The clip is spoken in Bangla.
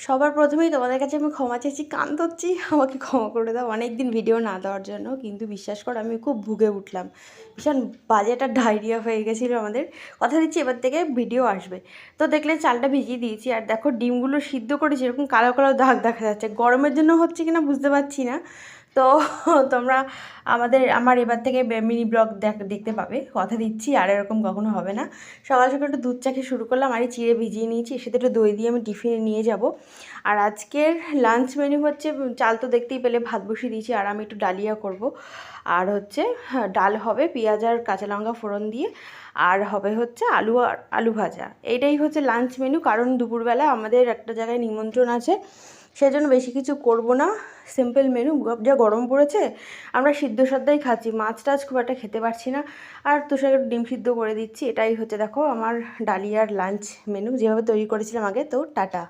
সবার প্রথমেই তোমাদের কাছে আমি ক্ষমা চাইছি, কান ধরছি, আমাকে ক্ষমা করে দাও অনেক দিন ভিডিও না দেওয়ার জন্য। কিন্তু বিশ্বাস করো আমি খুব ভুগে উঠলাম, ভীষণ বাজে একটা ডায়রিয়া হয়ে গেছিলো আমাদের। কথা দিচ্ছি এবার থেকে ভিডিও আসবে। তো দেখলে চালটা ভিজিয়ে দিয়েছি, আর দেখো ডিমগুলো সিদ্ধ করেছি, এরকম কালো কালো দাগ দেখা যাচ্ছে, গরমের জন্য হচ্ছে কিনা বুঝতে পারছি না। তো তোমরা আমার এবার থেকে মিনি ব্লগ দেখতে পাবে, কথা দিচ্ছি, আর এরকম কখনো হবে না। সকাল সকাল একটু দুধ চা খেয়ে শুরু করলাম, আর এই চিড়ে ভিজিয়ে নিয়েছি, এর সাথে একটু দই দিয়ে আমি টিফিনে নিয়ে যাব। আর আজকের লাঞ্চ মেনু হচ্ছে, চাল তো দেখতেই পেলে, ভাত বসিয়ে দিয়েছি, আর আমি একটু ডালিয়া করব। আর হচ্ছে ডাল হবে পেঁয়াজ আর কাঁচা লঙ্কা ফোড়ন দিয়ে, আর হবে হচ্ছে আলু ভাজা। এইটাই হচ্ছে লাঞ্চ মেনু, কারণ দুপুরবেলা আমাদের একটা জায়গায় নিমন্ত্রণ আছে, সেজন্য বেশি কিছু করব না। সিম্পল মেনু, যা গরম পড়েছে আমরা সিদ্ধ সাদ্দাই খাচ্ছি, মাছ টাছ খুব একটা খেতে পারছি না। আর তুষার ডিম সিদ্ধ করে দিচ্ছি। এটাই হচ্ছে দেখো আমার ডালিয়ার লাঞ্চ মেনু, যেভাবে তৈরি করেছিলাম আগে। তো টাটা।